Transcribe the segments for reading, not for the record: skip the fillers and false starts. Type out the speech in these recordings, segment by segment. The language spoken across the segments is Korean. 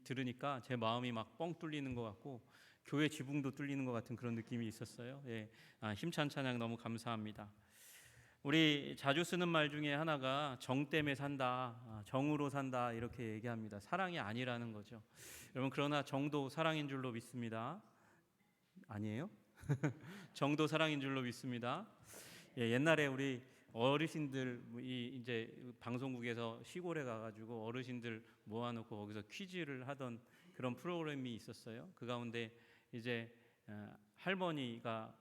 들으니까 제 마음이 막 뻥 뚫리는 것 같고 교회 지붕도 뚫리는 것 같은 그런 느낌이 있었어요. 예, 힘찬 찬양 너무 감사합니다. 우리 자주 쓰는 말 중에 하나가 정 때문에 산다, 정으로 산다 이렇게 얘기합니다. 사랑이 아니라는 거죠. 여러분 그러나 정도 사랑인 줄로 믿습니다. 아니에요? 정도 사랑인 줄로 믿습니다. 예, 옛날에 우리 어르신들이 이제 방송국에서 시골에 가가지고 어르신들 모아놓고 거기서 퀴즈를 하던 그런 프로그램이 있었어요. 그 가운데 이제 할머니가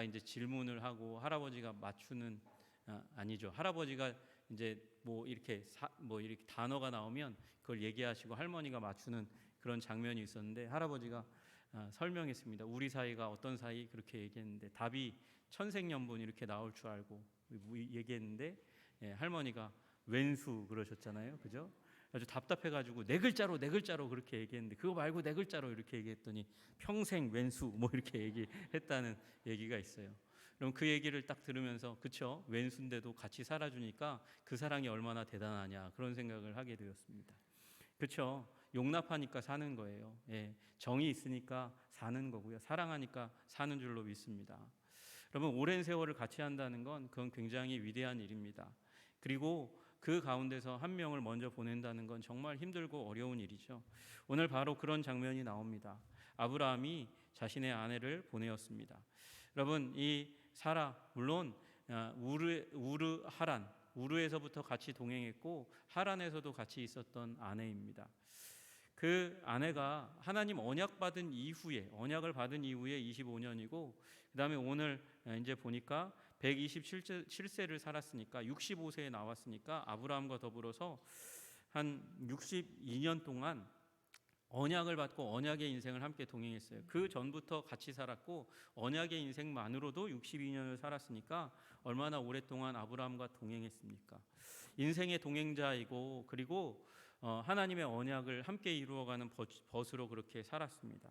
이제 질문을 하고 할아버지가 맞추는 아니죠. 할아버지가 이제 뭐 이렇게 단어가 나오면 그걸 얘기하시고 할머니가 맞추는 그런 장면이 있었는데 할아버지가 설명했습니다. 우리 사이가 어떤 사이 그렇게 얘기했는데 답이 천생연분 이렇게 나올 줄 알고 얘기했는데 할머니가 왼수 그러셨잖아요. 그죠? 아주 답답해가지고 네 글자로 그렇게 얘기했는데 그거 말고 네 글자로 이렇게 얘기했더니 평생 왼수 뭐 이렇게 얘기했다는 얘기가 있어요. 그럼 그 얘기를 딱 들으면서 그쵸? 왼수인데도 같이 살아주니까 그 사랑이 얼마나 대단하냐 그런 생각을 하게 되었습니다. 그렇죠. 용납하니까 사는 거예요. 예, 정이 있으니까 사는 거고요. 사랑하니까 사는 줄로 믿습니다. 여러분 오랜 세월을 같이 한다는 건 그건 굉장히 위대한 일입니다. 그리고 그 가운데서 한 명을 먼저 보낸다는 건 정말 힘들고 어려운 일이죠. 오늘 바로 그런 장면이 나옵니다. 아브라함이 자신의 아내를 보내었습니다. 여러분 이 사라 물론 우르에서부터 같이 동행했고 하란에서도 같이 있었던 아내입니다. 그 아내가 하나님 언약을 받은 이후에 25년이고 그다음에 오늘 이제 보니까 127세를 살았으니까 65세에 나왔으니까 아브라함과 더불어서 한 62년 동안 언약을 받고 언약의 인생을 함께 동행했어요. 그 전부터 같이 살았고 언약의 인생만으로도 62년을 살았으니까 얼마나 오랫동안 아브라함과 동행했습니까? 인생의 동행자이고 그리고 하나님의 언약을 함께 이루어가는 벗으로 그렇게 살았습니다.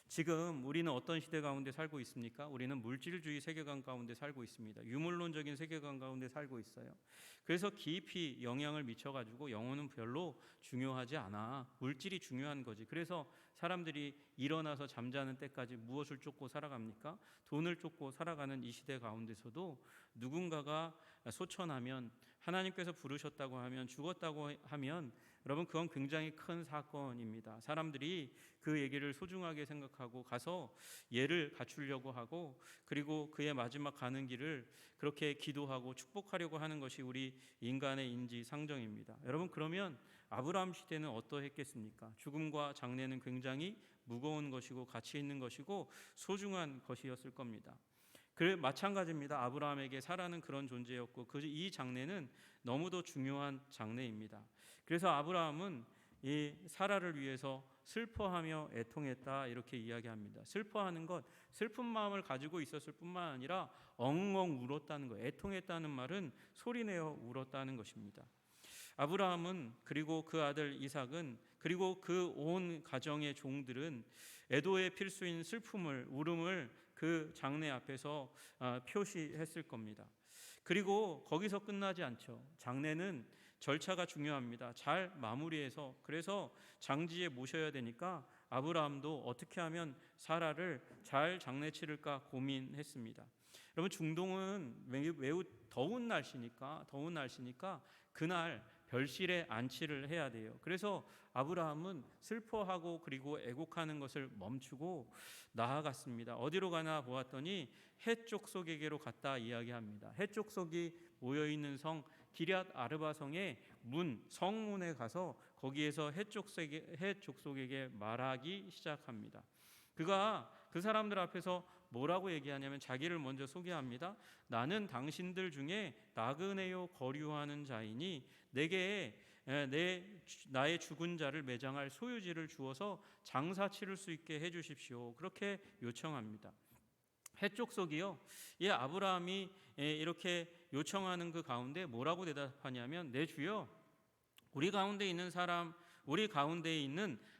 지금 우리는 어떤 시대 가운데 살고 있습니까? 우리는 물질주의 세계관 가운데 살고 있습니다. 유물론적인 세계관 가운데 살고 있어요. 그래서 깊이 영향을 미쳐가지고 영혼은 별로 중요하지 않아. 물질이 중요한 거지. 그래서 사람들이 일어나서 잠자는 때까지 무엇을 쫓고 살아갑니까? 돈을 쫓고 살아가는 이 시대 가운데서도 누군가가 소천하면 하나님께서 부르셨다고 하면 죽었다고 하면 여러분 그건 굉장히 큰 사건입니다. 사람들이 그 얘기를 소중하게 생각하고 가서 예를 갖추려고 하고 그리고 그의 마지막 가는 길을 그렇게 기도하고 축복하려고 하는 것이 우리 인간의 인지상정입니다. 여러분 그러면 아브라함 시대는 어떠했겠습니까? 죽음과 장례는 굉장히 무거운 것이고 가치 있는 것이고 소중한 것이었을 겁니다. 그래 마찬가지입니다. 아브라함에게 사라는 그런 존재였고 이 장례는 너무도 중요한 장례입니다. 그래서 아브라함은 이 사라를 위해서 슬퍼하며 애통했다 이렇게 이야기합니다. 슬퍼하는 것, 슬픈 마음을 가지고 있었을 뿐만 아니라 엉엉 울었다는 것, 애통했다는 말은 소리내어 울었다는 것입니다. 아브라함은 그리고 그 아들 이삭은 그리고 그 온 가정의 종들은 애도의 필수인 슬픔을 울음을 그 장례 앞에서 표시했을 겁니다. 그리고 거기서 끝나지 않죠. 장례는 절차가 중요합니다. 잘 마무리해서 그래서 장지에 모셔야 되니까 아브라함도 어떻게 하면 사라를 잘 장례 치를까 고민했습니다. 여러분 중동은 매우 더운 날씨니까 그날 별실에 안치를 해야 돼요. 그래서 아브라함은 슬퍼하고 그리고 애곡하는 것을 멈추고 나아갔습니다. 어디로 가나 보았더니 해쪽 속에게로 갔다 이야기합니다. 해쪽 속이 모여있는 성 기럇 아르바 성의 성문에 가서 거기에서 해쪽 속에게 말하기 시작합니다. 그가 그 사람들 앞에서 뭐라고 얘기하냐면 자기를 먼저 소개합니다. 나는 당신들 중에 나그네요 거류하는 자이니 내게 나의 죽은 자를 매장할 소유지를 주어서 장사 치를 수 있게 해주십시오. 그렇게 요청합니다. 해족속이요. 이 아브라함이 이렇게 요청하는 그 가운데 뭐라고 대답하냐면 내 주여 우리 가운데 있는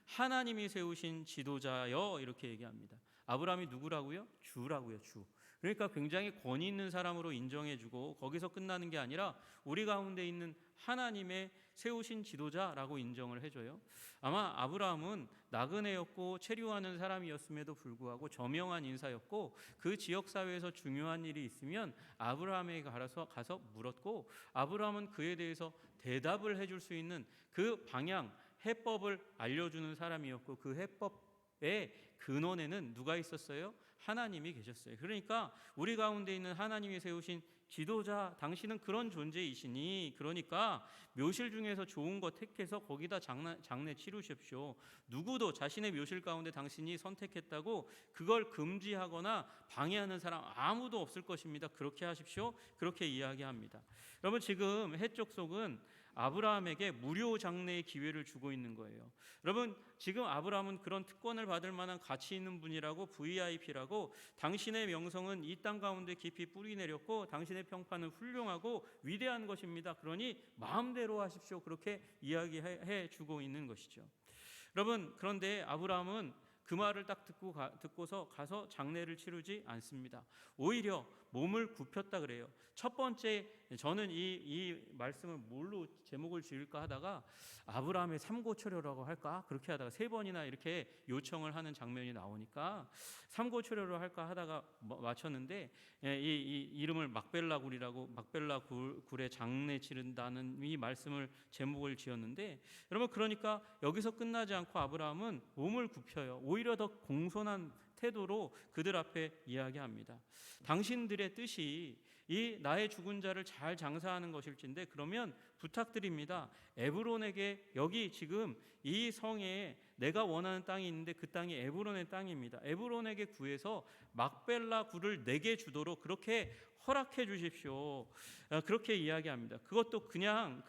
하나님이 세우신 지도자여 이렇게 얘기합니다. 아브라함이 누구라고요? 주라고요. 주. 그러니까 굉장히 권위 있는 사람으로 인정해주고 거기서 끝나는 게 아니라 우리 가운데 있는 하나님의 세우신 지도자라고 인정을 해줘요. 아마 아브라함은 나그네였고 체류하는 사람이었음에도 불구하고 저명한 인사였고 그 지역 사회에서 중요한 일이 있으면 아브라함에게 가서 물었고 아브라함은 그에 대해서 대답을 해줄 수 있는 그 방향, 해법을 알려주는 사람이었고 그 해법의 근원에는 누가 있었어요? 하나님이 계셨어요. 그러니까 우리 가운데 있는 하나님이 세우신 지도자, 당신은 그런 존재이시니 그러니까 묘실 중에서 좋은 거 택해서 거기다 장례 치르십시오. 누구도 자신의 묘실 가운데 당신이 선택했다고 그걸 금지하거나 방해하는 사람 아무도 없을 것입니다. 그렇게 하십시오. 그렇게 이야기합니다. 여러분 지금 해족속은 아브라함에게 무료 장례의 기회를 주고 있는 거예요. 여러분 지금 아브라함은 그런 특권을 받을 만한 가치 있는 분이라고 VIP라고 당신의 명성은 이 땅 가운데 깊이 뿌리 내렸고 당신의 평판은 훌륭하고 위대한 것입니다. 그러니 마음대로 하십시오. 그렇게 이야기해 주고 있는 것이죠. 여러분 그런데 아브라함은 그 말을 딱 듣고서 가서 장례를 치르지 않습니다. 오히려 몸을 굽혔다 그래요. 첫 번째 저는 이 말씀을 뭘로 제목을 지을까 하다가 아브라함의 삼고초려라고 할까 그렇게 하다가 세 번이나 이렇게 요청을 하는 장면이 나오니까 삼고초려로 할까 하다가 맞췄는데 이 이름을 막벨라 굴에 장례 치른다는 이 말씀을 제목을 지었는데 여러분 그러니까 여기서 끝나지 않고 아브라함은 몸을 굽혀요. 오히려 더 공손한 태도로 그들 앞에 이야기합니다. 당신들의 뜻이 이 나의 죽은 자를 잘 장사하는 것일진데 그러면 부탁드립니다. 에브론에게 여기 지금 이 성에 내가 원하는 땅이 있는데 그 땅이 에브론의 땅입니다. 에브론에게 구해서 막벨라 굴을 내게 주도록 그렇게 허락해 주십시오. 그렇게 이야기합니다. 그것도 그냥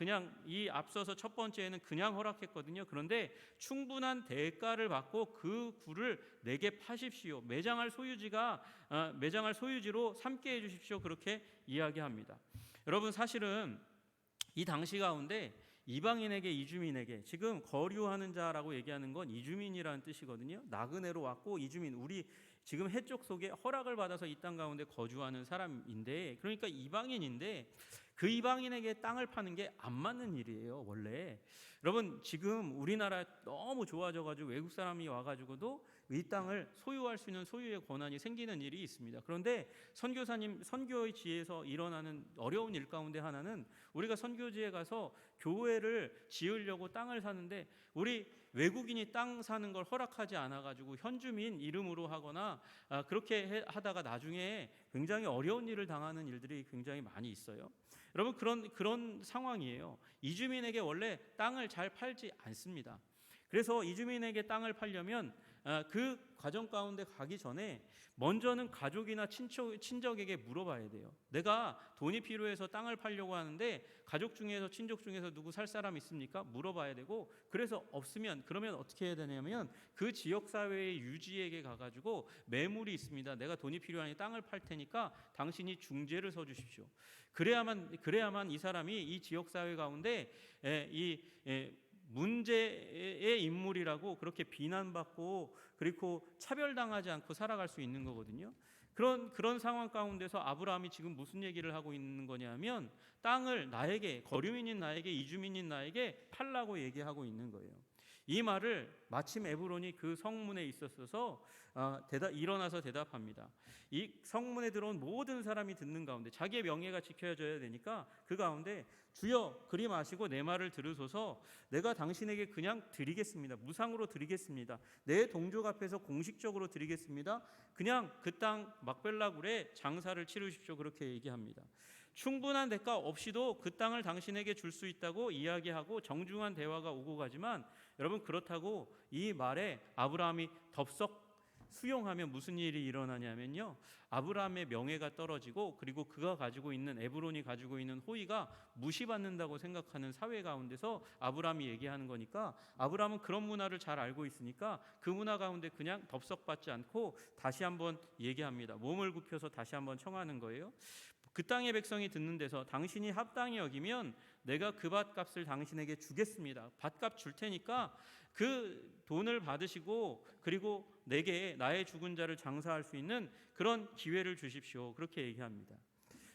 이 앞서서 첫 번째에는 그냥 허락했거든요. 그런데 충분한 대가를 받고 그 굴을 내게 파십시오. 매장할 소유지로 삼게 해 주십시오. 그렇게 이야기합니다. 여러분 사실은 이 당시 가운데 이방인에게 이주민에게 지금 거류하는 자라고 얘기하는 건 이주민이라는 뜻이거든요. 나그네로 왔고 이주민 우리 지금 해족 속에 허락을 받아서 이 땅 가운데 거주하는 사람인데 그러니까 이방인인데 그 이방인에게 땅을 파는 게 안 맞는 일이에요. 원래 여러분 지금 우리나라 너무 좋아져가지고 외국 사람이 와가지고도 이 땅을 소유할 수 있는 소유의 권한이 생기는 일이 있습니다. 그런데 선교의 지혜에서 일어나는 어려운 일 가운데 하나는 우리가 선교지에 가서 교회를 지으려고 땅을 사는데 우리 외국인이 땅 사는 걸 허락하지 않아가지고 현주민 이름으로 하거나 그렇게 하다가 나중에 굉장히 어려운 일을 당하는 일들이 굉장히 많이 있어요. 여러분 그런 상황이에요. 이주민에게 원래 땅을 잘 팔지 않습니다. 그래서 이주민에게 땅을 팔려면 그 과정 가운데 가기 전에 먼저는 가족이나 친족에게 물어봐야 돼요. 내가 돈이 필요해서 땅을 팔려고 하는데 가족 중에서 친족 중에서 누구 살 사람 있습니까? 물어봐야 되고 그래서 없으면 그러면 어떻게 해야 되냐면 그 지역사회의 유지에게 가가지고 매물이 있습니다. 내가 돈이 필요하니 땅을 팔 테니까 당신이 중재를 서주십시오. 그래야만 이 사람이 이 지역사회 가운데 문제의 인물이라고 그렇게 비난받고 그리고 차별당하지 않고 살아갈 수 있는 거거든요. 그런 상황 가운데서 아브라함이 지금 무슨 얘기를 하고 있는 거냐면 땅을 나에게 거류민인 나에게 이주민인 나에게 팔라고 얘기하고 있는 거예요. 이 말을 마침 에브론이 그 성문에 있었어서 일어나서 대답합니다. 이 성문에 들어온 모든 사람이 듣는 가운데 자기의 명예가 지켜져야 되니까 그 가운데 주여 그리 마시고 내 말을 들으소서 내가 당신에게 그냥 드리겠습니다. 무상으로 드리겠습니다. 내 동족 앞에서 공식적으로 드리겠습니다. 그냥 그 땅 막벨라굴에 장사를 치르십시오. 그렇게 얘기합니다. 충분한 대가 없이도 그 땅을 당신에게 줄 수 있다고 이야기하고 정중한 대화가 오고 가지만 여러분 그렇다고 이 말에 아브라함이 덥석 수용하면 무슨 일이 일어나냐면요. 아브라함의 명예가 떨어지고 그리고 그가 가지고 있는 에브론이 가지고 있는 호의가 무시받는다고 생각하는 사회 가운데서 아브라함이 얘기하는 거니까 아브라함은 그런 문화를 잘 알고 있으니까 그 문화 가운데 그냥 덥석받지 않고 다시 한번 얘기합니다. 몸을 굽혀서 다시 한번 청하는 거예요. 그 땅의 백성이 듣는 데서 당신이 합당히 여기면 내가 그 밭값을 당신에게 주겠습니다. 밭값 줄 테니까 그 돈을 받으시고 그리고 내게 나의 죽은 자를 장사할 수 있는 그런 기회를 주십시오. 그렇게 얘기합니다.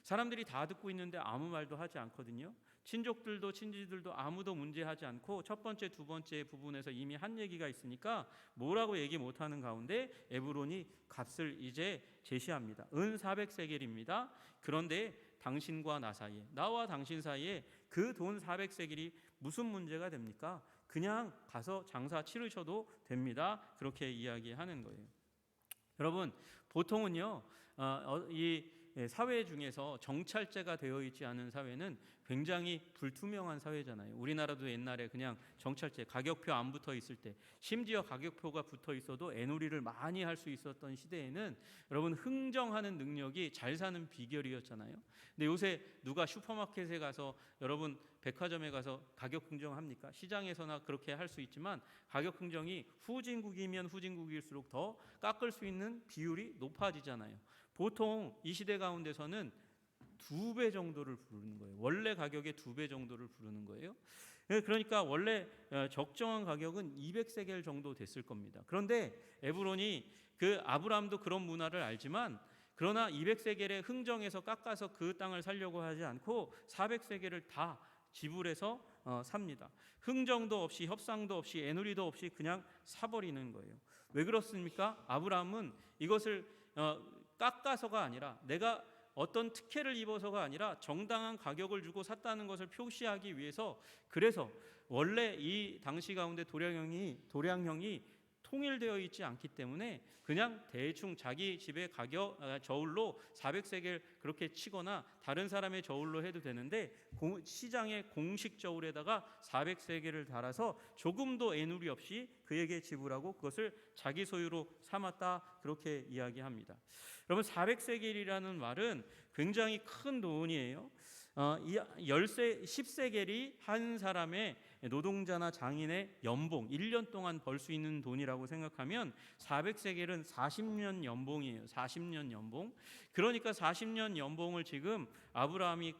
사람들이 다 듣고 있는데 아무 말도 하지 않거든요. 친족들도 친지들도 아무도 문제하지 않고 첫 번째, 두 번째 부분에서 이미 한 얘기가 있으니까 뭐라고 얘기 못하는 가운데 에브론이 값을 이제 제시합니다. 은 400세겔입니다. 그런데 당신과 나 사이에, 나와 당신 사이에 그 돈 400세겔이 무슨 문제가 됩니까? 그냥 가서 장사 치르셔도 됩니다. 그렇게 이야기하는 거예요. 여러분, 보통은요 이 사회 중에서 정찰제가 되어 있지 않은 사회는 굉장히 불투명한 사회잖아요. 우리나라도 옛날에 그냥 정찰제, 가격표 안 붙어 있을 때, 심지어 가격표가 붙어 있어도 애누리를 많이 할 수 있었던 시대에는 여러분 흥정하는 능력이 잘 사는 비결이었잖아요. 근데 요새 누가 슈퍼마켓에 가서, 여러분 백화점에 가서 가격 흥정합니까? 시장에서나 그렇게 할 수 있지만 가격 흥정이 후진국이면 후진국일수록 더 깎을 수 있는 비율이 높아지잖아요. 보통 이 시대 가운데서는 2배 정도를 부르는 거예요. 원래 가격의 2배 정도를 부르는 거예요. 그러니까 원래 적정한 가격은 200세겔 정도 됐을 겁니다. 그런데 에브론이, 그 아브라함도 그런 문화를 알지만, 그러나 200세겔에 흥정해서 깎아서 그 땅을 살려고 하지 않고 400세겔을 다 지불해서 삽니다. 흥정도 없이 협상도 없이 애누리도 없이 그냥 사버리는 거예요. 왜 그렇습니까? 아브라함은 이것을 깎아서가 아니라, 내가 어떤 특혜를 입어서가 아니라 정당한 가격을 주고 샀다는 것을 표시하기 위해서, 그래서 원래 이 당시 가운데 도량형이 통일되어 있지 않기 때문에 그냥 대충 자기 집의 가격 저울로 400세겔 그렇게 치거나 다른 사람의 저울로 해도 되는데, 시장의 공식 저울에다가 400세겔을 달아서 조금도 애누리 없이 그에게 지불하고 그것을 자기 소유로 삼았다, 그렇게 이야기합니다. 여러분, 400세겔이라는 말은 굉장히 큰 돈이에요. 10세겔이 한 사람의 노동자나 장인의 연봉, 1년 동안 벌 수 있는 돈이라고 생각하면 400세겔은 40년 연봉이에요. 40년 연봉. 그러니까 40년 연봉을 지금 아브라함이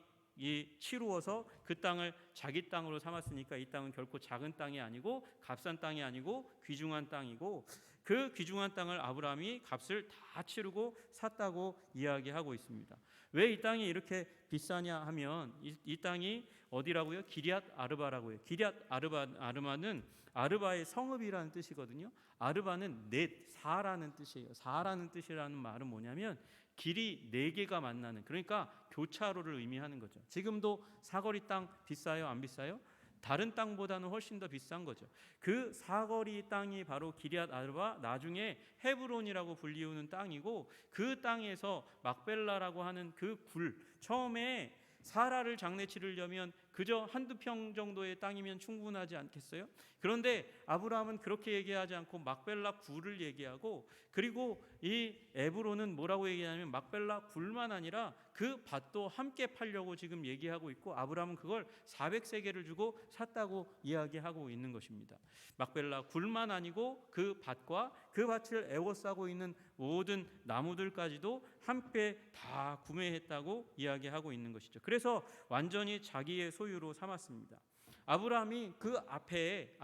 치루어서 그 땅을 자기 땅으로 삼았으니까, 이 땅은 결코 작은 땅이 아니고 값싼 땅이 아니고 귀중한 땅이고, 그 귀중한 땅을 아브라함이 값을 다 치르고 샀다고 이야기하고 있습니다. 왜 이 땅이 이렇게 비싸냐 하면, 이 땅이 어디라고요? 기럇 아르바라고요. 기럇 아르바는 아르바의 성읍이라는 뜻이거든요. 아르바는 넷, 4라는 뜻이에요. 4라는 뜻이라는 말은 뭐냐면 길이 4개가 만나는, 그러니까 교차로를 의미하는 거죠. 지금도 사거리 땅 비싸요? 안 비싸요? 다른 땅보다는 훨씬 더 비싼 거죠. 그 사거리 땅이 바로 기럇 아르바, 나중에 헤브론이라고 불리우는 땅이고, 그 땅에서 막벨라라고 하는 그 굴, 처음에 사라를 장례 치르려면 그저 한두 평 정도의 땅이면 충분하지 않겠어요? 그런데 아브라함은 그렇게 얘기하지 않고 막벨라 굴을 얘기하고, 그리고 이 에브론은 뭐라고 얘기하냐면 막벨라 굴만 아니라 그 밭도 함께 팔려고 지금 얘기하고 있고, 아브라함은 그걸 400세겔을 주고 샀다고 이야기하고 있는 것입니다. 막벨라 굴만 아니고 그 밭과 그 밭을 에워싸고 있는 모든 나무들까지도 함께 다 구매했다고 이야기하고 있는 것이죠. 그래서 완전히 자기의 소유로 삼았습니다. 아브라함이 그 앞에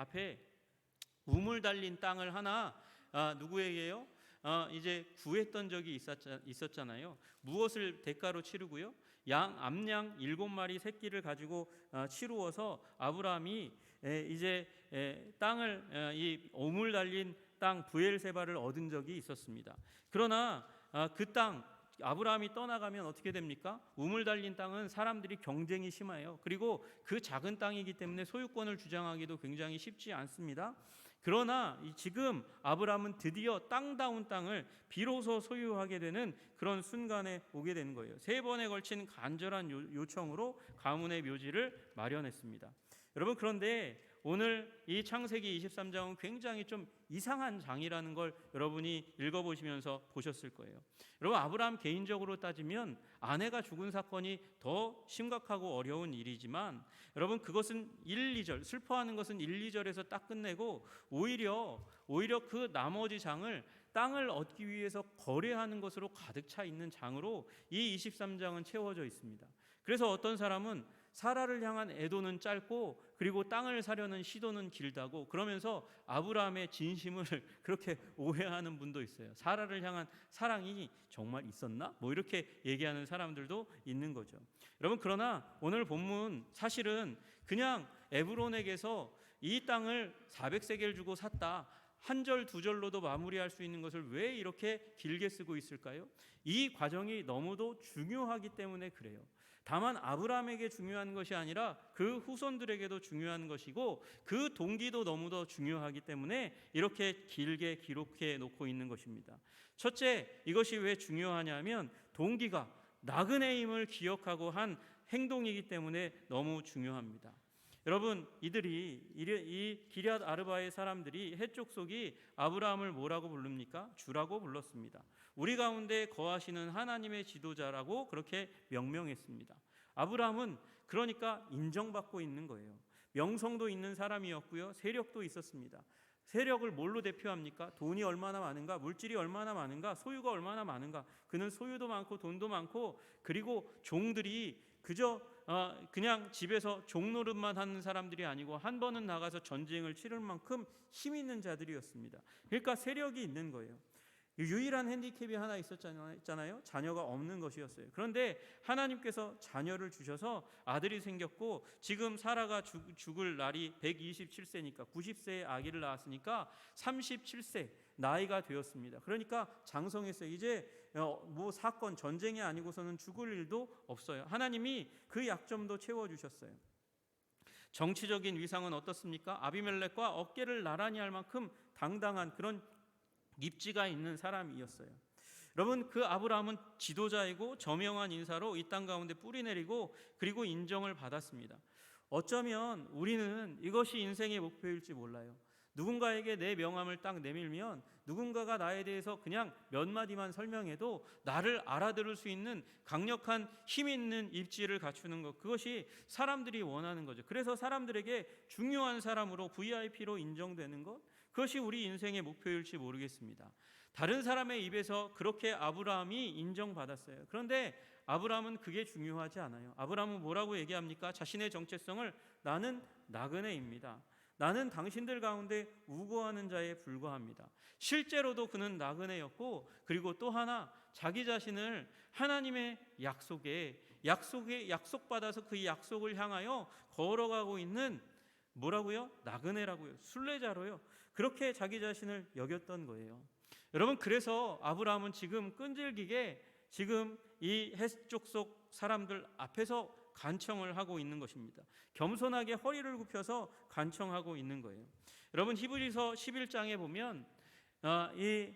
우물 달린 땅을 하나 누구에게요? 이제 구했던 적이 있었잖아요. 무엇을 대가로 치르고요? 암양 7마리 새끼를 가지고 치루어서 아브라함이 이제 땅을, 이 우물 달린 땅 브엘세바를 얻은 적이 있었습니다. 그러나 그 땅, 아브라함이 떠나가면 어떻게 됩니까? 우물 달린 땅은 사람들이 경쟁이 심해요. 그리고 그 작은 땅이기 때문에 소유권을 주장하기도 굉장히 쉽지 않습니다. 그러나 지금 아브라함은 드디어 땅다운 땅을 비로소 소유하게 되는 그런 순간에 오게 되는 거예요. 3번에 걸친 간절한 요청으로 가문의 묘지를 마련했습니다. 여러분, 그런데 오늘 이 창세기 23장은 굉장히 좀 이상한 장이라는 걸 여러분이 읽어보시면서 보셨을 거예요. 여러분, 아브라함 개인적으로 따지면 아내가 죽은 사건이 더 심각하고 어려운 일이지만, 여러분, 그것은 1, 2절, 슬퍼하는 것은 1, 2절에서 딱 끝내고 오히려 그 나머지 장을 땅을 얻기 위해서 거래하는 것으로 가득 차 있는 장으로 이 23장은 채워져 있습니다. 그래서 어떤 사람은 사라를 향한 애도는 짧고 그리고 땅을 사려는 시도는 길다고 그러면서 아브라함의 진심을 그렇게 오해하는 분도 있어요. 사라를 향한 사랑이 정말 있었나? 뭐 이렇게 얘기하는 사람들도 있는 거죠. 여러분, 그러나 오늘 본문 사실은 그냥 에브론에게서 이 땅을 400세겔 주고 샀다, 한 절 두 절로도 마무리할 수 있는 것을 왜 이렇게 길게 쓰고 있을까요? 이 과정이 너무도 중요하기 때문에 그래요. 다만 아브라함에게 중요한 것이 아니라 그 후손들에게도 중요한 것이고 그 동기도 너무도 중요하기 때문에 이렇게 길게 기록해 놓고 있는 것입니다. 첫째, 이것이 왜 중요하냐면 동기가 나그네임을 기억하고 한 행동이기 때문에 너무 중요합니다. 여러분, 이 기럇 아르바의 사람들이 해족속이 아브라함을 뭐라고 부릅니까? 주라고 불렀습니다. 우리 가운데 거하시는 하나님의 지도자라고 그렇게 명명했습니다. 아브라함은 그러니까 인정받고 있는 거예요. 명성도 있는 사람이었고요, 세력도 있었습니다. 세력을 뭘로 대표합니까? 돈이 얼마나 많은가, 물질이 얼마나 많은가, 소유가 얼마나 많은가. 그는 소유도 많고 돈도 많고 그리고 종들이 그냥 집에서 종노릇만 하는 사람들이 아니고 한 번은 나가서 전쟁을 치를 만큼 힘 있는 자들이었습니다. 그러니까 세력이 있는 거예요. 유일한 핸디캡이 하나 있었잖아요. 자녀가 없는 것이었어요. 그런데 하나님께서 자녀를 주셔서 아들이 생겼고 지금 사라가 죽을 날이 127세니까 90세에 아기를 낳았으니까 37세 나이가 되었습니다. 그러니까 장성했어요. 이제 뭐 사건 전쟁이 아니고서는 죽을 일도 없어요. 하나님이 그 약점도 채워주셨어요. 정치적인 위상은 어떻습니까? 아비멜렉과 어깨를 나란히 할 만큼 당당한 그런 입지가 있는 사람이었어요. 여러분, 그 아브라함은 지도자이고 저명한 인사로 이 땅 가운데 뿌리 내리고 그리고 인정을 받았습니다. 어쩌면 우리는 이것이 인생의 목표일지 몰라요. 누군가에게 내 명함을 딱 내밀면 누군가가 나에 대해서 그냥 몇 마디만 설명해도 나를 알아들을 수 있는 강력한 힘 있는 입지를 갖추는 것, 그것이 사람들이 원하는 거죠. 그래서 사람들에게 중요한 사람으로 VIP로 인정되는 것, 그것이 우리 인생의 목표일지 모르겠습니다. 다른 사람의 입에서 그렇게 아브라함이 인정받았어요. 그런데 아브라함은 그게 중요하지 않아요. 아브라함은 뭐라고 얘기합니까? 자신의 정체성을 나는 나그네입니다. 나는 당신들 가운데 우고하는 자에 불과합니다. 실제로도 그는 나그네였고 그리고 또 하나 자기 자신을 하나님의 약속받아서 그 약속을 향하여 걸어가고 있는 뭐라고요? 나그네라고요. 순례자로요. 그렇게 자기 자신을 여겼던 거예요. 여러분, 그래서 아브라함은 지금 끈질기게 지금 이 해족속 사람들 앞에서 간청을 하고 있는 것입니다. 겸손하게 허리를 굽혀서 간청하고 있는 거예요. 여러분, 히브리서 11장에 보면 이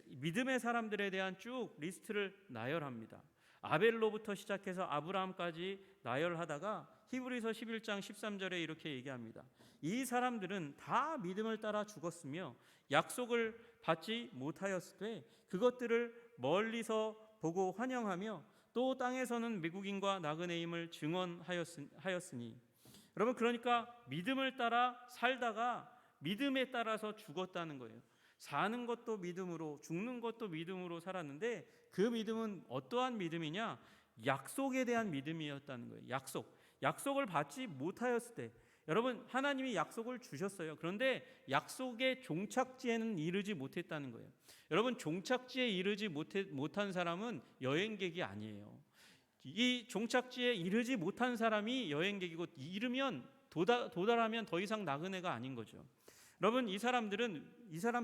믿음의 사람들에 대한 쭉 리스트를 나열합니다. 아벨로부터 시작해서 아브라함까지 나열하다가 히브리서 11장 13절에 이렇게 얘기합니다. 이 사람들은 다 믿음을 따라 죽었으며 약속을 받지 못하였을 때 그것들을 멀리서 보고 환영하며 또 땅에서는 외국인과 나그네임을 증언하였으니. 여러분, 그러니까 믿음을 따라 살다가 믿음에 따라서 죽었다는 거예요. 사는 것도 믿음으로 죽는 것도 믿음으로 살았는데 그 믿음은 어떠한 믿음이냐? 약속에 대한 믿음이었다는 거예요. 약속을 받지 못하였을 때, 여러분, 하나님이 약속을 주셨어요. 그런데 약속의 종착지에는 이르지 못했다는 거예요. 여러분, 종착지에 이르지 못한 사람은 여행객이 아니에요. 이 종착지에 이르지 못한 사람이 여행객이고 이르면 도달하면 더 이상 나그네가 아닌 거죠. 여러분, 이 사람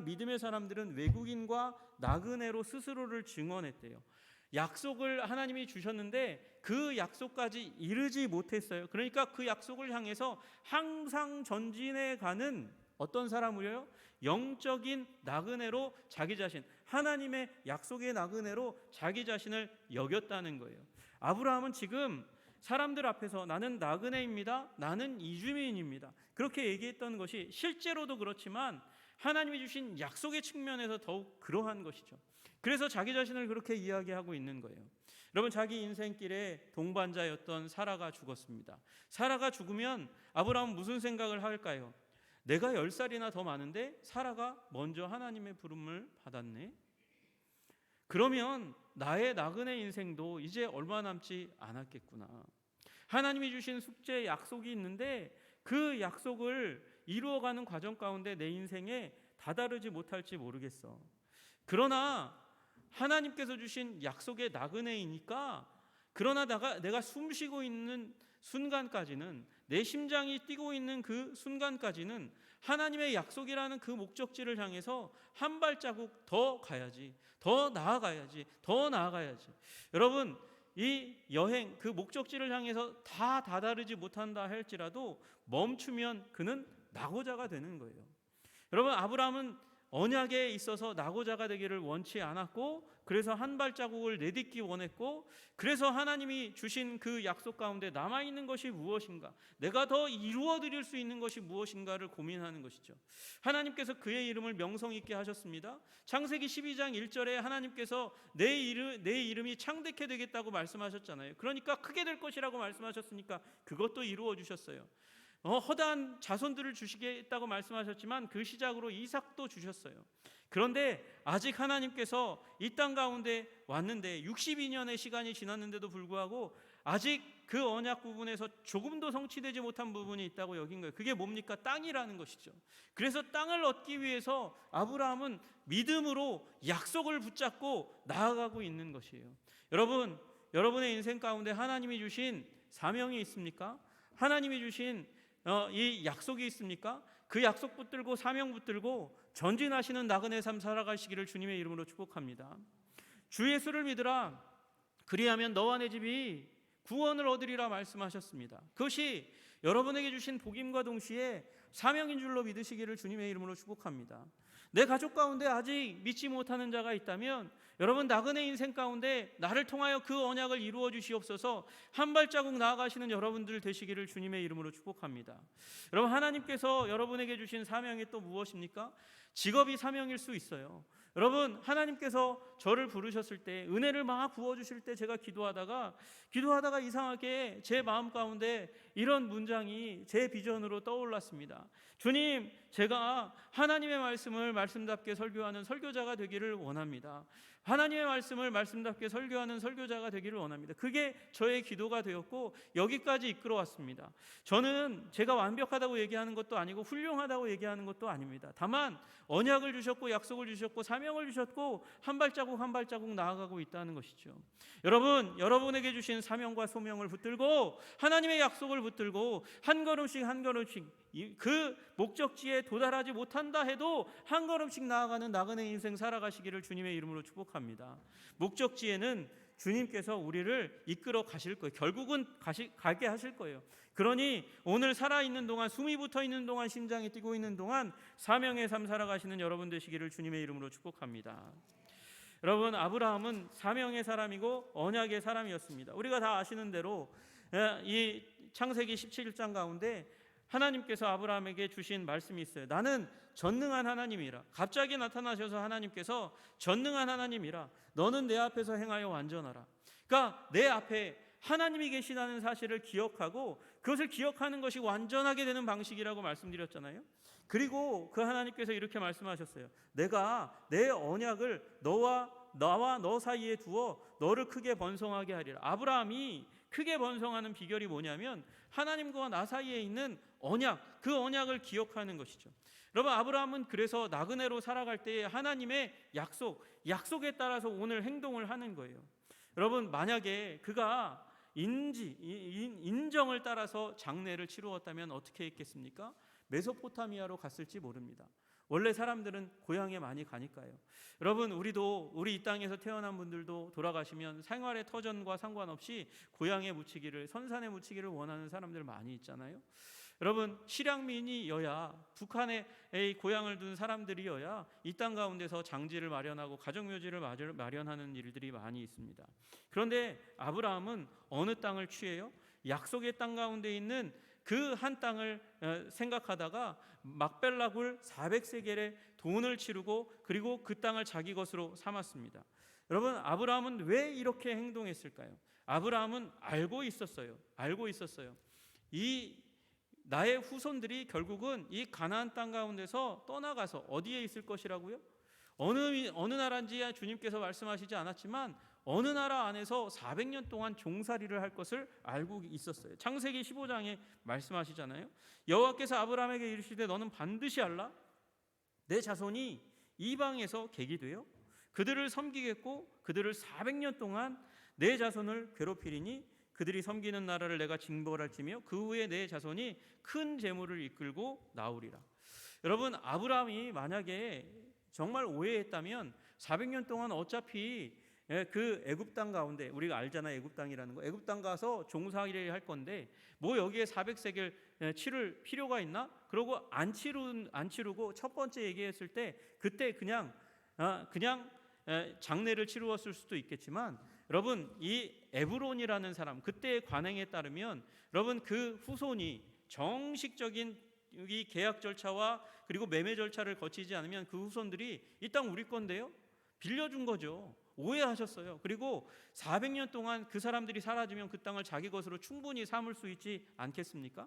믿음의 사람들은 외국인과 나그네로 스스로를 증언했대요. 약속을 하나님이 주셨는데 그 약속까지 이르지 못했어요. 그러니까 그 약속을 향해서 항상 전진해 가는 어떤 사람으로요? 영적인 나그네로 자기 자신, 하나님의 약속의 나그네로 자기 자신을 여겼다는 거예요. 아브라함은 지금 사람들 앞에서 나는 나그네입니다, 나는 이주민입니다, 그렇게 얘기했던 것이 실제로도 그렇지만 하나님이 주신 약속의 측면에서 더욱 그러한 것이죠. 그래서 자기 자신을 그렇게 이야기하고 있는 거예요. 여러분, 자기 인생길에 동반자였던 사라가 죽었습니다. 사라가 죽으면 아브라함은 무슨 생각을 할까요? 내가 10살이나 더 많은데 사라가 먼저 하나님의 부름을 받았네. 그러면 나의 나그네 인생도 이제 얼마 남지 않았겠구나. 하나님이 주신 숙제, 약속이 있는데 그 약속을 이루어가는 과정 가운데 내 인생에 다다르지 못할지 모르겠어. 그러나 하나님께서 주신 약속의 나그네이니까, 그러나 내가 숨쉬고 있는 순간까지는, 내 심장이 뛰고 있는 그 순간까지는 하나님의 약속이라는 그 목적지를 향해서 한 발자국 더 가야지, 더 나아가야지, 더 나아가야지. 여러분, 이 여행, 그 목적지를 향해서 다 다다르지 못한다 할지라도 멈추면 그는 낙오자가 되는 거예요. 여러분, 아브라함은 언약에 있어서 낙오자가 되기를 원치 않았고, 그래서 한 발자국을 내딛기 원했고, 그래서 하나님이 주신 그 약속 가운데 남아있는 것이 무엇인가, 내가 더 이루어 드릴 수 있는 것이 무엇인가를 고민하는 것이죠. 하나님께서 그의 이름을 명성 있게 하셨습니다. 창세기 12장 1절에 하나님께서 내 이름이 창대케 되겠다고 말씀하셨잖아요. 그러니까 크게 될 것이라고 말씀하셨으니까 그것도 이루어 주셨어요. 허다한 자손들을 주시겠다고 말씀하셨지만 그 시작으로 이삭도 주셨어요. 그런데 아직 하나님께서 이 땅 가운데 왔는데 62년의 시간이 지났는데도 불구하고 아직 그 언약 부분에서 조금도 성취되지 못한 부분이 있다고 여긴 거예요. 그게 뭡니까? 땅이라는 것이죠. 그래서 땅을 얻기 위해서 아브라함은 믿음으로 약속을 붙잡고 나아가고 있는 것이에요. 여러분, 여러분의 인생 가운데 하나님이 주신 사명이 있습니까? 하나님이 주신 이 약속이 있습니까? 그 약속 붙들고 사명 붙들고 전진하시는 나그네 삶 살아가시기를 주님의 이름으로 축복합니다. 주 예수를 믿으라, 그리하면 너와 내 집이 구원을 얻으리라 말씀하셨습니다. 그것이 여러분에게 주신 복임과 동시에 사명인 줄로 믿으시기를 주님의 이름으로 축복합니다. 내 가족 가운데 아직 믿지 못하는 자가 있다면 여러분, 나그네 인생 가운데 나를 통하여 그 언약을 이루어 주시옵소서 한 발자국 나아가시는 여러분들 되시기를 주님의 이름으로 축복합니다. 여러분, 하나님께서 여러분에게 주신 사명이 또 무엇입니까? 직업이 사명일 수 있어요. 여러분, 하나님께서 저를 부르셨을 때, 은혜를 막 부어주실 때 제가 기도하다가 이상하게 제 마음 가운데 이런 문장이 제 비전으로 떠올랐습니다. 주님, 제가 하나님의 말씀을 말씀답게 설교하는 설교자가 되기를 원합니다. 하나님의 말씀을 말씀답게 설교하는 설교자가 되기를 원합니다. 그게 저의 기도가 되었고 여기까지 이끌어왔습니다. 저는 제가 완벽하다고 얘기하는 것도 아니고 훌륭하다고 얘기하는 것도 아닙니다. 다만 언약을 주셨고 약속을 주셨고 사명을 주셨고 한 발자국 한 발자국 나아가고 있다는 것이죠. 여러분, 여러분에게 주신 사명과 소명을 붙들고 하나님의 약속을 붙들고 한 걸음씩 한 걸음씩 그 목적지에 도달하지 못한다 해도 한 걸음씩 나아가는 나그네 인생 살아가시기를 주님의 이름으로 축복합니다. 목적지에는 주님께서 우리를 이끌어 가실 거예요. 결국은 가게 하실 거예요. 그러니 오늘 살아있는 동안, 숨이 붙어있는 동안, 심장이 뛰고 있는 동안 사명의 삶 살아가시는 여러분 되시기를 주님의 이름으로 축복합니다. 여러분, 아브라함은 사명의 사람이고 언약의 사람이었습니다. 우리가 다 아시는 대로 이 창세기 17장 가운데 하나님께서 아브라함에게 주신 말씀이 있어요. 나는 전능한 하나님이라. 갑자기 나타나셔서 하나님께서 전능한 하나님이라. 너는 내 앞에서 행하여 완전하라. 그러니까 내 앞에 하나님이 계시다는 사실을 기억하고 그것을 기억하는 것이 완전하게 되는 방식이라고 말씀드렸잖아요. 그리고 그 하나님께서 이렇게 말씀하셨어요. 내가 내 언약을 나와 너 사이에 두어 너를 크게 번성하게 하리라. 아브라함이 크게 번성하는 비결이 뭐냐면 하나님과 나 사이에 있는 언약, 그 언약을 기억하는 것이죠. 여러분, 아브라함은 그래서 나그네로 살아갈 때 하나님의 약속에 따라서 오늘 행동을 하는 거예요. 여러분, 만약에 그가 인정을 따라서 장례를 치루었다면 어떻게 했겠습니까? 메소포타미아로 갔을지 모릅니다. 원래 사람들은 고향에 많이 가니까요. 여러분, 우리 이 땅에서 태어난 분들도 돌아가시면 생활의 터전과 상관없이 고향에 묻히기를, 선산에 묻히기를 원하는 사람들 많이 있잖아요. 여러분, 실향민이여야, 북한에 고향을 둔 사람들이어야 이 땅 가운데서 장지를 마련하고 가정묘지를 마련하는 일들이 많이 있습니다. 그런데 아브라함은 어느 땅을 취해요? 약속의 땅 가운데 있는 그 한 땅을 생각하다가 막벨라굴 400세겔의 돈을 치르고 그리고 그 땅을 자기 것으로 삼았습니다. 여러분, 아브라함은 왜 이렇게 행동했을까요? 아브라함은 알고 있었어요. 이 나의 후손들이 결국은 이 가나안 땅 가운데서 떠나가서 어디에 있을 것이라고요? 어느 나라인지 주님께서 말씀하시지 않았지만 어느 나라 안에서 400년 동안 종살이를 할 것을 알고 있었어요. 창세기 15장에 말씀하시잖아요. 여호와께서 아브라함에게 이르시되 너는 반드시 알라. 내 자손이 이방에서 객이 되어 그들을 섬기겠고 그들을 400년 동안 내 자손을 괴롭히리니 그들이 섬기는 나라를 내가 징벌할지며 그 후에 내 자손이 큰 재물을 이끌고 나오리라. 여러분, 아브라함이 만약에 정말 오해했다면 400년 동안 어차피 그 애굽 땅 가운데, 우리가 알잖아요, 애굽 땅이라는 거. 애굽 땅 가서 종살이 할 건데 뭐 여기에 400세겔 치를 필요가 있나? 그러고 안 치르고 첫 번째 얘기했을 때 그때 그냥 장례를 치루었을 수도 있겠지만, 여러분, 이 에브론이라는 사람, 그때의 관행에 따르면 여러분 그 후손이 정식적인 이 계약 절차와 그리고 매매 절차를 거치지 않으면 그 후손들이 이 땅 우리 건데요, 빌려준 거죠. 오해하셨어요. 그리고 400년 동안 그 사람들이 사라지면 그 땅을 자기 것으로 충분히 삼을 수 있지 않겠습니까?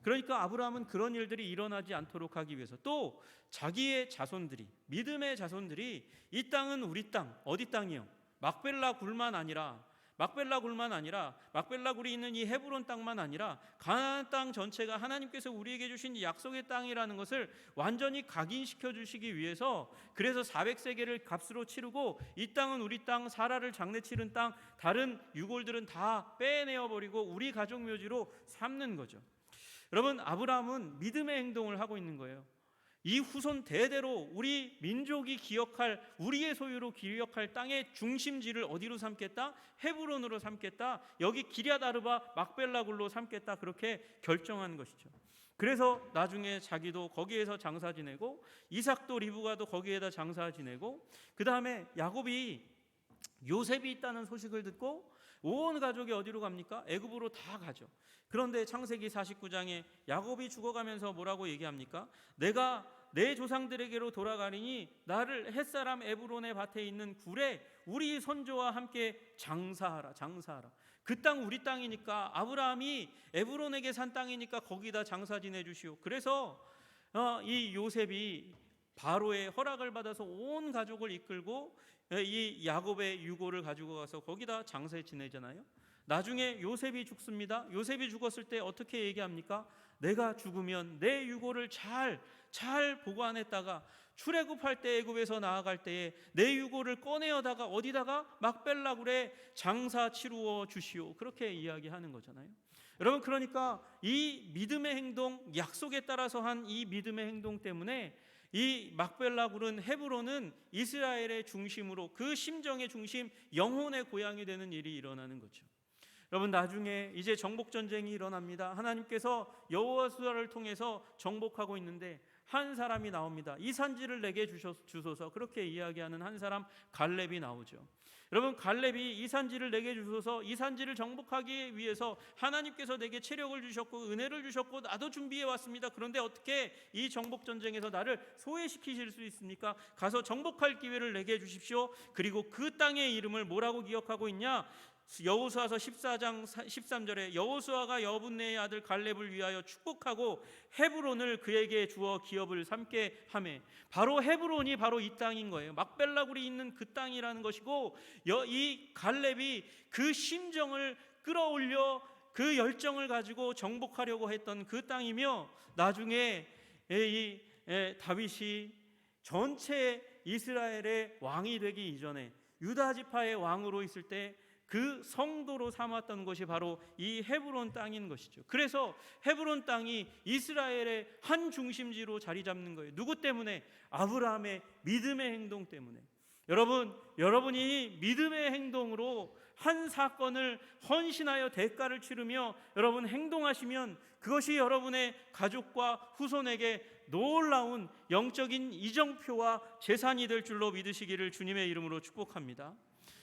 그러니까 아브라함은 그런 일들이 일어나지 않도록 하기 위해서, 또 자기의 자손들이, 믿음의 자손들이 이 땅은 우리 땅, 어디 땅이요? 막벨라 굴만 아니라 막벨라 굴이 있는 이 헤브론 땅만 아니라 가나안 땅 전체가 하나님께서 우리에게 주신 이 약속의 땅이라는 것을 완전히 각인시켜 주시기 위해서, 그래서 400세겔을 값으로 치르고 이 땅은 우리 땅, 사라를 장례 치른 땅, 다른 유골들은 다 빼내어 버리고 우리 가족 묘지로 삼는 거죠. 여러분, 아브라함은 믿음의 행동을 하고 있는 거예요. 이 후손 대대로 우리 민족이 기억할, 우리의 소유로 기억할 땅의 중심지를 어디로 삼겠다? 헤브론으로 삼겠다. 여기 기럇 아르바 막벨라 굴로 삼겠다. 그렇게 결정한 것이죠. 그래서 나중에 자기도 거기에서 장사 지내고, 이삭도 리브가도 거기에다 장사 지내고, 그 다음에 야곱이 요셉이 있다는 소식을 듣고 온 가족이 어디로 갑니까? 애굽으로 다 가죠. 그런데 창세기 49장에 야곱이 죽어가면서 뭐라고 얘기합니까? 내가 내 조상들에게로 돌아가리니 나를 햇사람 에브론의 밭에 있는 굴에 우리 선조와 함께 장사하라. 그 땅 우리 땅이니까, 아브라함이 에브론에게 산 땅이니까 거기다 장사 지내주시오. 그래서 이 요셉이 바로의 허락을 받아서 온 가족을 이끌고 이 야곱의 유고를 가지고 가서 거기다 장사에 지내잖아요. 나중에 요셉이 죽습니다. 요셉이 죽었을 때 어떻게 얘기합니까? 내가 죽으면 내 유고를 잘 보관했다가 출애굽할 때, 애굽에서 나아갈 때에 내 유고를 꺼내어다가 어디다가? 막벨라 굴에 장사 치루어 주시오. 그렇게 이야기하는 거잖아요. 여러분, 그러니까 이 믿음의 행동, 약속에 따라서 한 이 믿음의 행동 때문에 이 막벨라 굴은, 헤브론은 이스라엘의 중심으로, 그 심정의 중심, 영혼의 고향이 되는 일이 일어나는 거죠. 여러분, 나중에 이제 정복 전쟁이 일어납니다. 하나님께서 여호수아를 통해서 정복하고 있는데 한 사람이 나옵니다. 이 산지를 내게 주소서. 그렇게 이야기하는 한 사람, 갈렙이 나오죠. 여러분, 갈렙이 이 산지를 내게 주소서, 이 산지를 정복하기 위해서 하나님께서 내게 체력을 주셨고 은혜를 주셨고 나도 준비해 왔습니다. 그런데 어떻게 이 정복 전쟁에서 나를 소외시키실 수 있습니까? 가서 정복할 기회를 내게 주십시오. 그리고 그 땅의 이름을 뭐라고 기억하고 있냐? 여호수아서 14장 13절에 여호수아가 여분네의 아들 갈렙을 위하여 축복하고 헤브론을 그에게 주어 기업을 삼게 하매, 바로 헤브론이 바로 이 땅인 거예요. 막벨라 굴이 있는 그 땅이라는 것이고, 이 갈렙이 그 심정을 끌어올려 그 열정을 가지고 정복하려고 했던 그 땅이며, 나중에 이 다윗이 전체 이스라엘의 왕이 되기 이전에 유다 지파의 왕으로 있을 때 그 성도로 삼았던 것이 바로 이 헤브론 땅인 것이죠. 그래서 헤브론 땅이 이스라엘의 한 중심지로 자리 잡는 거예요. 누구 때문에? 아브라함의 믿음의 행동 때문에. 여러분이 믿음의 행동으로 한 사건을 헌신하여 대가를 치르며 여러분 행동하시면, 그것이 여러분의 가족과 후손에게 놀라운 영적인 이정표와 재산이 될 줄로 믿으시기를 주님의 이름으로 축복합니다.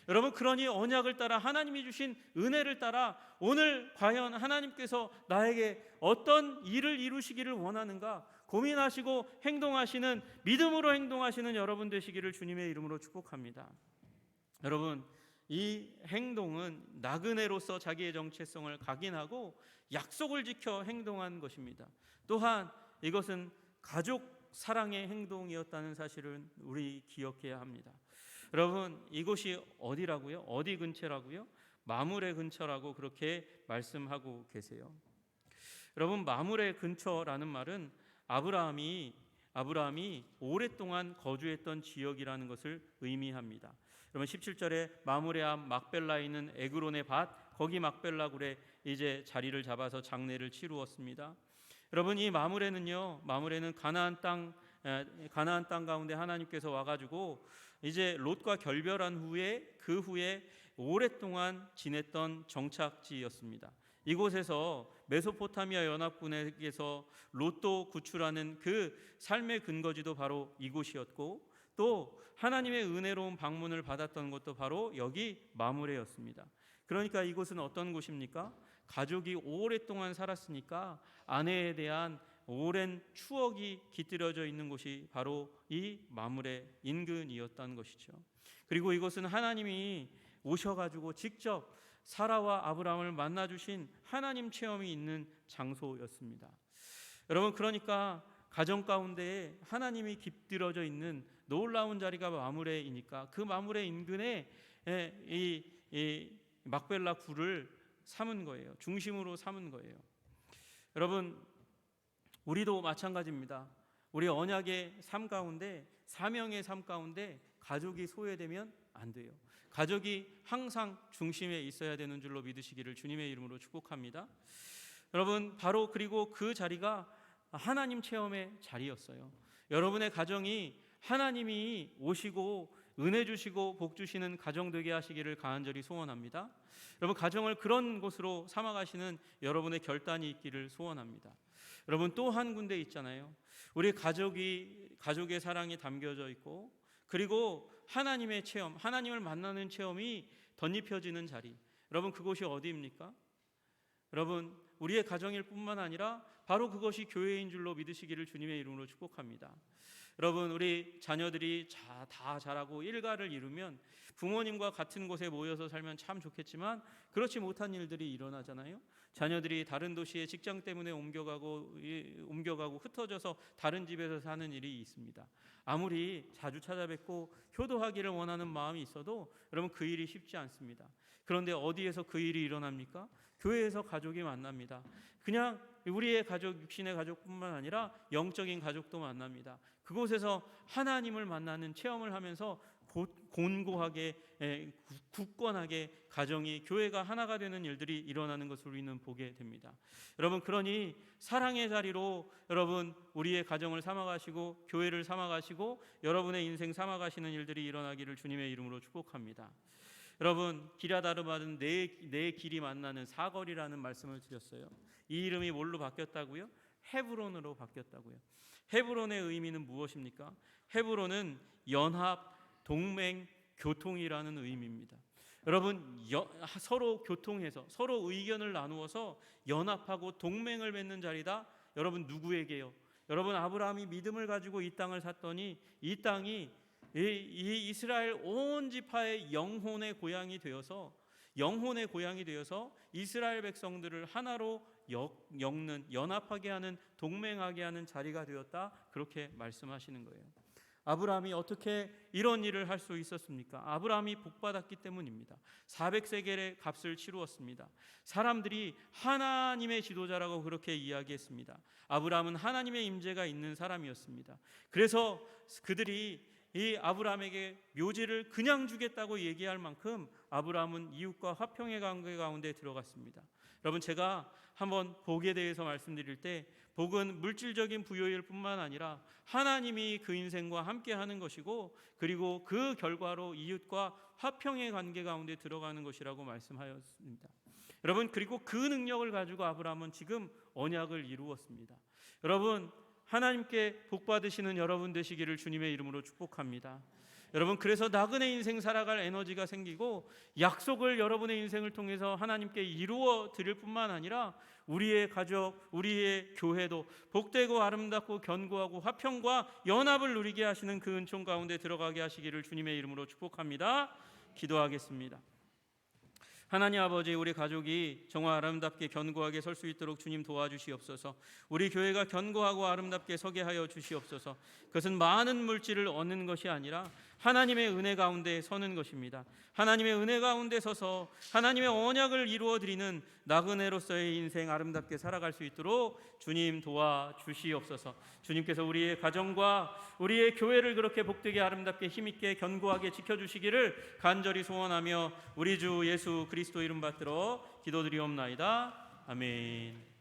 여러분, 그러니 언약을 따라, 하나님이 주신 은혜를 따라 오늘 과연 하나님께서 나에게 어떤 일을 이루시기를 원하는가 고민하시고 행동하시는, 믿음으로 행동하시는 여러분 되시기를 주님의 이름으로 축복합니다. 여러분, 이 행동은 나그네로서 자기의 정체성을 각인하고 약속을 지켜 행동한 것입니다. 또한 이것은 가족 사랑의 행동이었다는 사실은 우리 기억해야 합니다. 여러분 이곳이 어디라고요? 어디 근처라고요? 마므레 근처라고 그렇게 말씀하고 계세요. 여러분 마므레 근처라는 말은 아브라함이 오랫동안 거주했던 지역이라는 것을 의미합니다. 여러분 17절에 마므레 앞 막벨라에 있는 에그론의 밭, 거기 막벨라굴에 이제 자리를 잡아서 장례를 치루었습니다. 여러분 이 마므레는 가나안 땅 가운데 하나님께서 와가지고 이제 롯과 결별한 후에 그 후에 오랫동안 지냈던 정착지였습니다. 이곳에서 메소포타미아 연합군에게서 롯도 구출하는 그 삶의 근거지도 바로 이곳이었고, 또 하나님의 은혜로운 방문을 받았던 것도 바로 여기 마므레였습니다. 그러니까 이곳은 어떤 곳입니까? 가족이 오랫동안 살았으니까 아내에 대한 오랜 추억이 깃들여져 있는 곳이 바로 이 마므레 인근이었다는 것이죠. 그리고 이곳은 하나님이 오셔가지고 직접 사라와 아브라함을 만나주신 하나님 체험이 있는 장소였습니다. 여러분 그러니까 가정 가운데에 하나님이 깃들어져 있는 놀라운 자리가 마므레이니까 그 마므레 인근에 이 막벨라 굴을 삼은 거예요. 중심으로 삼은 거예요. 여러분 우리도 마찬가지입니다. 우리 언약의 삶 가운데, 사명의 삶 가운데 가족이 소외되면 안 돼요. 가족이 항상 중심에 있어야 되는 줄로 믿으시기를 주님의 이름으로 축복합니다. 여러분 바로 그리고 그 자리가 하나님 체험의 자리였어요. 여러분의 가정이 하나님이 오시고 은혜 주시고 복 주시는 가정 되게 하시기를 간절히 소원합니다. 여러분 가정을 그런 곳으로 삼아가시는 여러분의 결단이 있기를 소원합니다. 여러분 또 한 군데 있잖아요. 우리 가족의 사랑이 담겨져 있고, 그리고 하나님의 체험, 하나님을 만나는 체험이 덧입혀지는 자리. 여러분 그곳이 어디입니까? 여러분 우리의 가정일 뿐만 아니라 바로 그것이 교회인 줄로 믿으시기를 주님의 이름으로 축복합니다. 여러분 우리 자녀들이 다 자라고 일가를 이루면 부모님과 같은 곳에 모여서 살면 참 좋겠지만 그렇지 못한 일들이 일어나잖아요. 자녀들이 다른 도시에 직장 때문에 옮겨가고 흩어져서 다른 집에서 사는 일이 있습니다. 아무리 자주 찾아뵙고 효도하기를 원하는 마음이 있어도 여러분 그 일이 쉽지 않습니다. 그런데 어디에서 그 일이 일어납니까? 교회에서 가족이 만납니다. 그냥 우리의 가족, 육신의 가족뿐만 아니라 영적인 가족도 만납니다. 그곳에서 하나님을 만나는 체험을 하면서 곤고하게 굳건하게 가정이 교회가 하나가 되는 일들이 일어나는 것을 우리는 보게 됩니다. 여러분 그러니 사랑의 자리로 여러분 우리의 가정을 삼아가시고 교회를 삼아가시고 여러분의 인생 삼아가시는 일들이 일어나기를 주님의 이름으로 축복합니다. 여러분 기랴다르바는 네 길이 만나는 사거리라는 말씀을 드렸어요. 이 이름이 뭘로 바뀌었다고요? 헤브론으로 바뀌었다고요. 헤브론의 의미는 무엇입니까? 헤브론은 연합, 동맹, 교통이라는 의미입니다. 여러분 서로 교통해서 서로 의견을 나누어서 연합하고 동맹을 맺는 자리다. 여러분 누구에게요? 여러분 아브라함이 믿음을 가지고 이 땅을 샀더니 이 땅이 이 이스라엘 온 지파의 영혼의 고향이 되어서 이스라엘 백성들을 하나로 엮는, 연합하게 하는, 동맹하게 하는 자리가 되었다. 그렇게 말씀하시는 거예요. 아브라함이 어떻게 이런 일을 할 수 있었습니까? 아브라함이 복받았기 때문입니다. 400세겔의 값을 치루었습니다. 사람들이 하나님의 지도자라고 그렇게 이야기했습니다. 아브라함은 하나님의 임재가 있는 사람이었습니다. 그래서 그들이 이 아브라함에게 묘지를 그냥 주겠다고 얘기할 만큼 아브라함은 이웃과 화평의 관계 가운데 들어갔습니다. 여러분 제가 한번 복에 대해서 말씀드릴 때 복은 물질적인 부여일 뿐만 아니라 하나님이 그 인생과 함께 하는 것이고, 그리고 그 결과로 이웃과 화평의 관계 가운데 들어가는 것이라고 말씀하였습니다. 여러분 그리고 그 능력을 가지고 아브라함은 지금 언약을 이루었습니다. 여러분 하나님께 복 받으시는 여러분 되시기를 주님의 이름으로 축복합니다. 여러분 그래서 나그네 인생 살아갈 에너지가 생기고 약속을 여러분의 인생을 통해서 하나님께 이루어 드릴 뿐만 아니라 우리의 가족, 우리의 교회도 복되고 아름답고 견고하고 화평과 연합을 누리게 하시는 그 은총 가운데 들어가게 하시기를 주님의 이름으로 축복합니다. 기도하겠습니다. 하나님 아버지, 우리 가족이 정말 아름답게 견고하게 설 수 있도록 주님 도와주시옵소서. 우리 교회가 견고하고 아름답게 서게 하여 주시옵소서. 그것은 많은 물질을 얻는 것이 아니라 하나님의 은혜 가운데 서는 것입니다. 하나님의 은혜 가운데 서서 하나님의 언약을 이루어 드리는 나그네로서의 인생 아름답게 살아갈 수 있도록 주님 도와주시옵소서. 주님께서 우리의 가정과 우리의 교회를 그렇게 복되게 아름답게 힘있게 견고하게 지켜주시기를 간절히 소원하며 우리 주 예수 그리스도 이름 받들어 기도드리옵나이다. 아멘.